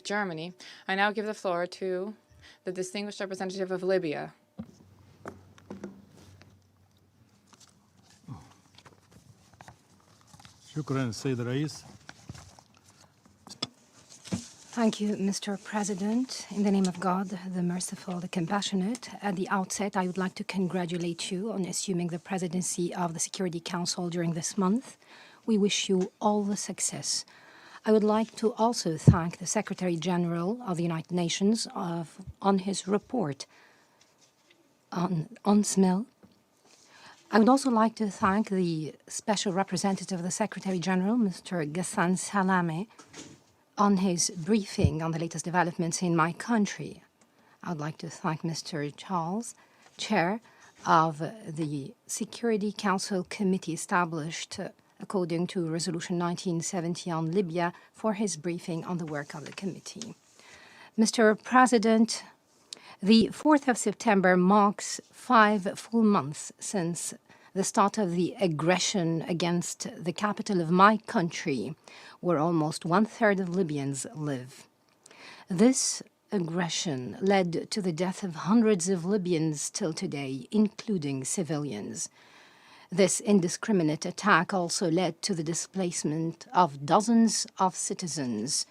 Germany. I now give the floor to the distinguished representative of Libya. Thank you, Mr. President. In the name of God, the merciful, the compassionate, at the outset, I would like to congratulate you on assuming the presidency of the Security Council during this month. We wish you all the success. I would like to also thank the Secretary General of the United Nations on his report on UNSMIL. I would also like to thank the Special Representative of the Secretary General, Mr. Ghassan Salameh, on his briefing on the latest developments in my country. I would like to thank Mr. Charles, Chair of the Security Council Committee established according to Resolution 1970 on Libya, for his briefing on the work of the committee. Mr. President, the 4th of September marks 5 full months since the start of the aggression against the capital of my country, where almost 1/3 of Libyans live. This aggression led to the death of hundreds of Libyans till today, including civilians. This indiscriminate attack also led to the displacement of dozens of citizens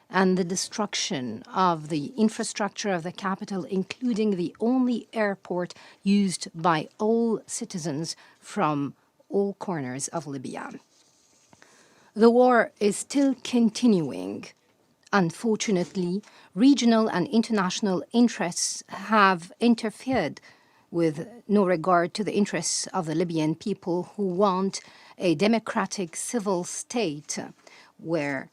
and the destruction of the infrastructure of the capital, including the only airport used by all citizens from all corners of Libya. The war is still continuing. Unfortunately, regional and international interests have interfered with no regard to the interests of the Libyan people who want a democratic civil state where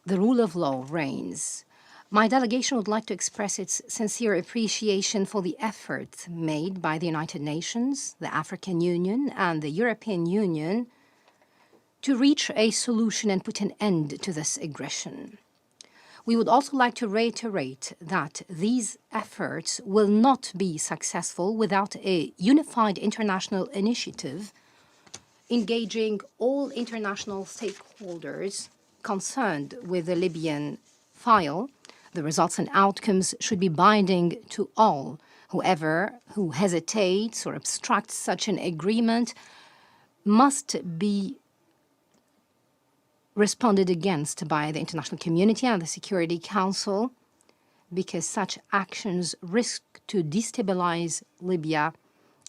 the rule of law reigns. My delegation would like to express its sincere appreciation for the efforts made by the United Nations, the African Union, and the European Union to reach a solution and put an end to this aggression. We would also like to reiterate that these efforts will not be successful without a unified international initiative engaging all international stakeholders concerned with the Libyan file. The results and outcomes should be binding to all. Whoever who hesitates or obstructs such an agreement must be responded against by the international community and the Security Council, because such actions risk to destabilize Libya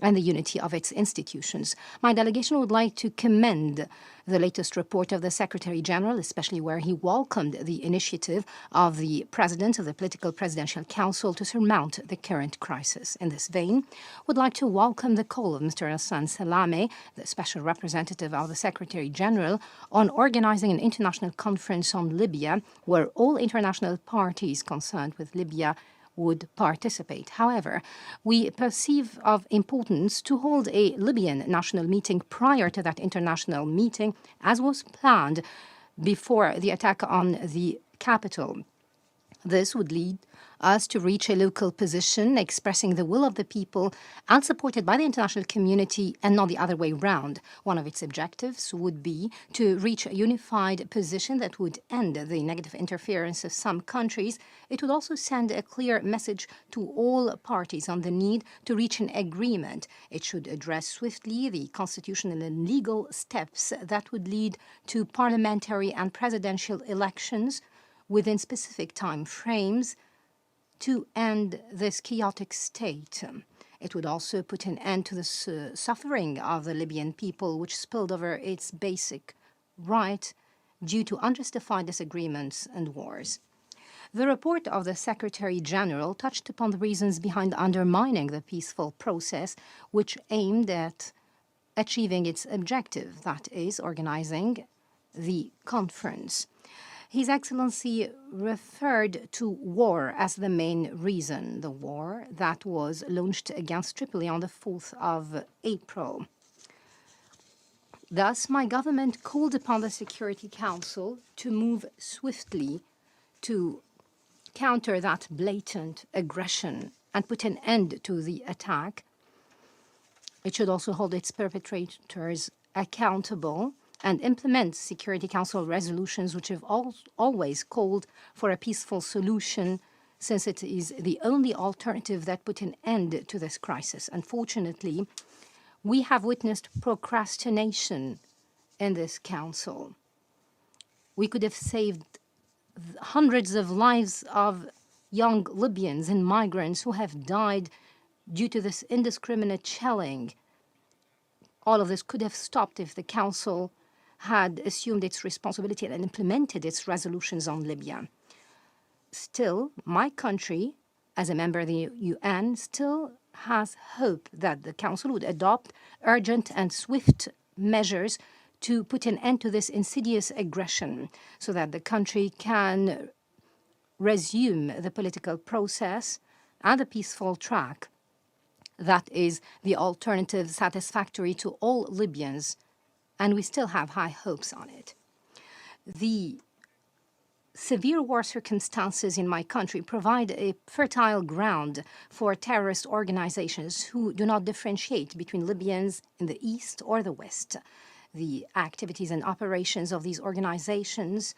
and the unity of its institutions. My delegation would like to commend the latest report of the Secretary General, especially where he welcomed the initiative of the President of the Political Presidential Council to surmount the current crisis. In this vein, would like to welcome the call of Mr. Ghassan Salameh, the Special Representative of the Secretary General, on organizing an international conference on Libya, where all international parties concerned with Libya would participate. However, we perceive of importance to hold a Libyan national meeting prior to that international meeting, as was planned before the attack on the capital. This would lead us to reach a local position expressing the will of the people and supported by the international community, and not the other way round. One of its objectives would be to reach a unified position that would end the negative interference of some countries. It would also send a clear message to all parties on the need to reach an agreement. It should address swiftly the constitutional and legal steps that would lead to parliamentary and presidential elections within specific time frames to end this chaotic state. It would also put an end to the suffering of the Libyan people, which spilled over its basic right due to unjustified disagreements and wars. The report of the Secretary General touched upon the reasons behind undermining the peaceful process, which aimed at achieving its objective, that is, organizing the conference. His Excellency referred to war as the main reason, the war that was launched against Tripoli on the 4th of April. Thus, my government called upon the Security Council to move swiftly to counter that blatant aggression and put an end to the attack. It should also hold its perpetrators accountable and implement Security Council resolutions which have always called for a peaceful solution, since it is the only alternative that put an end to this crisis. Unfortunately, we have witnessed procrastination in this council. We could have saved hundreds of lives of young Libyans and migrants who have died due to this indiscriminate shelling. All of this could have stopped if the Council had assumed its responsibility and implemented its resolutions on Libya. Still, my country, as a member of the UN, still has hope that the Council would adopt urgent and swift measures to put an end to this insidious aggression so that the country can resume the political process and a peaceful track that is the alternative satisfactory to all Libyans, and we still have high hopes on it. The severe war circumstances in my country provide a fertile ground for terrorist organizations who do not differentiate between Libyans in the east or the west. The activities and operations of these organizations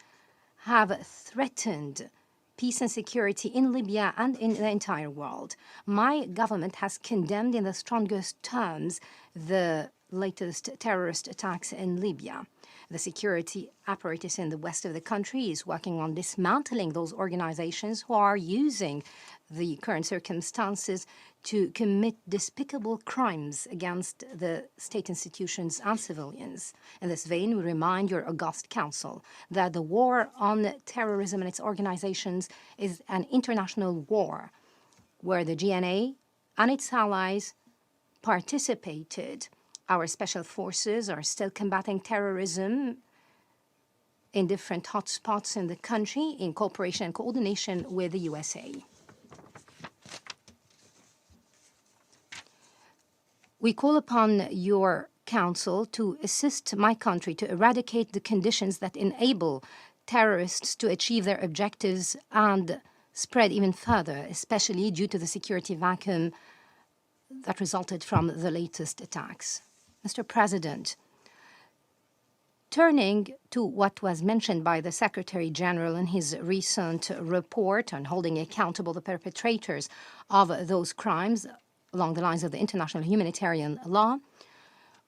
have threatened peace and security in Libya and in the entire world. My government has condemned in the strongest terms the latest terrorist attacks in Libya. The security apparatus in the west of the country is working on dismantling those organizations who are using the current circumstances to commit despicable crimes against the state institutions and civilians. In this vein, we remind your august council that the war on terrorism and its organizations is an international war where the GNA and its allies participated. Our special forces are still combating terrorism in different hotspots in the country in cooperation and coordination with the USA. We call upon your council to assist my country to eradicate the conditions that enable terrorists to achieve their objectives and spread even further, especially due to the security vacuum that resulted from the latest attacks. Mr. President, turning to what was mentioned by the Secretary General in his recent report on holding accountable the perpetrators of those crimes along the lines of the international humanitarian law,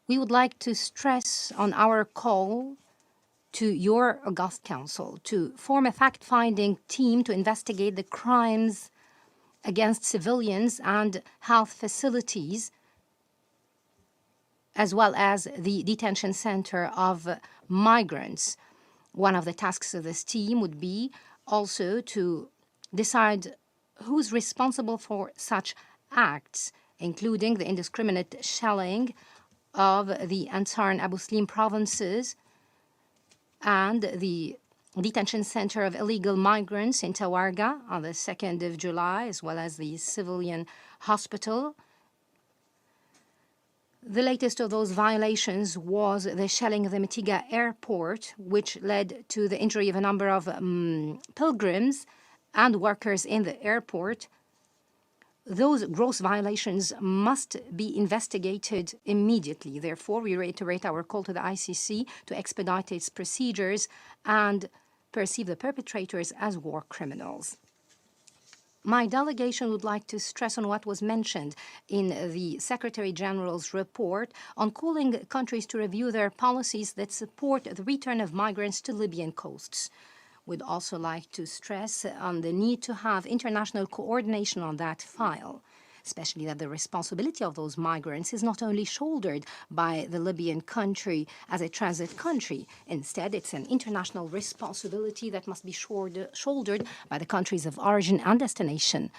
we would like to stress on our call to your august council to form a fact-finding team to investigate the crimes against civilians and health facilities, as well as the detention center of migrants. One of the tasks of this team would be also to decide who's responsible for such acts, including the indiscriminate shelling of the Ansar and Abu Slim provinces and the detention center of illegal migrants in Tawarga on the 2nd of July, as well as the civilian hospital. The latest of those violations was the shelling of the Mitiga airport, which led to the injury of a number of pilgrims and workers in the airport. Those gross violations must be investigated immediately. Therefore, we reiterate our call to the ICC to expedite its procedures and perceive the perpetrators as war criminals. My delegation would like to stress on what was mentioned in the Secretary General's report on calling countries to review their policies that support the return of migrants to Libyan coasts. We'd also like to stress on the need to have international coordination on that file, especially that the responsibility of those migrants is not only shouldered by the Libyan country as a transit country. Instead, it's an international responsibility that must be shouldered by the countries of origin and destination.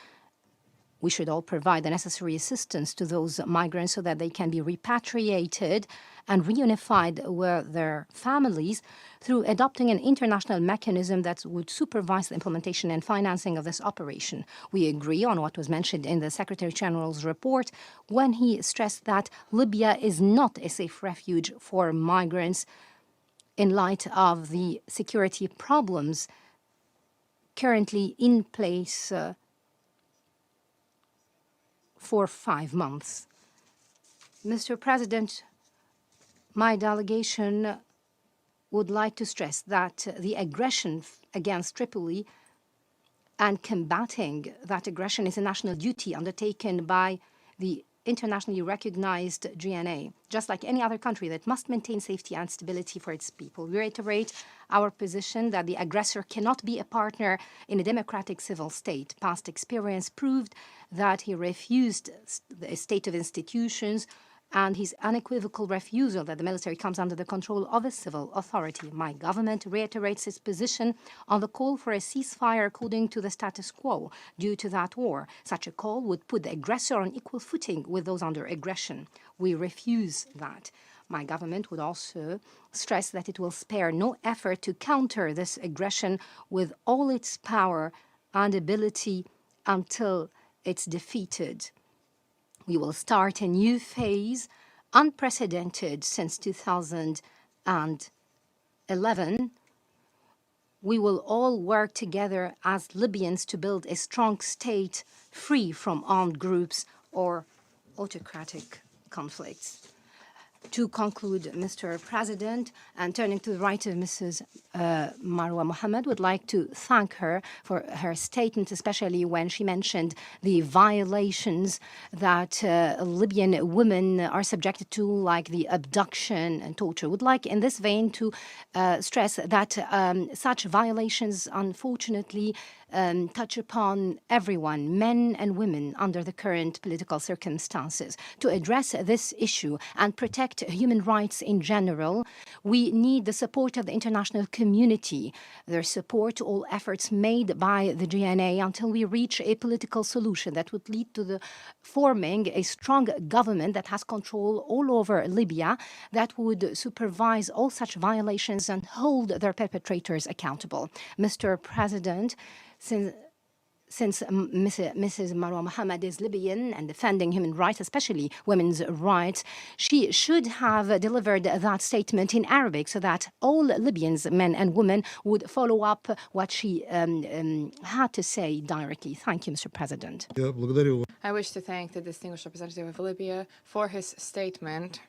We should all provide the necessary assistance to those migrants so that they can be repatriated and reunified with their families through adopting an international mechanism that would supervise the implementation and financing of this operation. We agree on what was mentioned in the Secretary General's report when he stressed that Libya is not a safe refuge for migrants in light of the security problems currently in place for 5 months. Mr. President, my delegation would like to stress that the aggression against Tripoli and combating that aggression is a national duty undertaken by the internationally recognized GNA, just like any other country that must maintain safety and stability for its people. We reiterate our position that the aggressor cannot be a partner in a democratic civil state. Past experience proved that he refused the state of institutions and his unequivocal refusal that the military comes under the control of a civil authority. My government reiterates its position on the call for a ceasefire according to the status quo due to that war. Such a call would put the aggressor on equal footing with those under aggression. We refuse that. My government would also stress that it will spare no effort to counter this aggression with all its power and ability until it's defeated. We will start a new phase, unprecedented since 2011. We will all work together as Libyans to build a strong state free from armed groups or autocratic conflicts. To conclude, Mr. President, and turning to the right of Mrs. Marwa Mohammed, would like to thank her for her statement, especially when she mentioned the violations that Libyan women are subjected to, like the abduction and torture. Would like, in this vein, to stress that such violations, unfortunately, touch upon everyone, men and women, under the current political circumstances. To address this issue and protect human rights in general, we need the support of the international community, their support to all efforts made by the GNA until we reach a political solution that would lead to the forming a strong government that has control all over Libya, that would supervise all such violations and hold their perpetrators accountable. Mr. President, since Mrs. Marwa Mohammed is Libyan and defending human rights, especially women's rights, she should have delivered that statement in Arabic so that all Libyans, men and women, would follow up what she had to say directly. Thank you, Mr. President. I wish to thank the distinguished representative of Libya for his statement.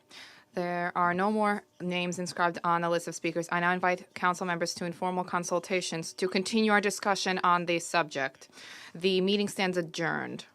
There are no more names inscribed on the list of speakers. I now invite council members to informal consultations to continue our discussion on this subject. The meeting stands adjourned.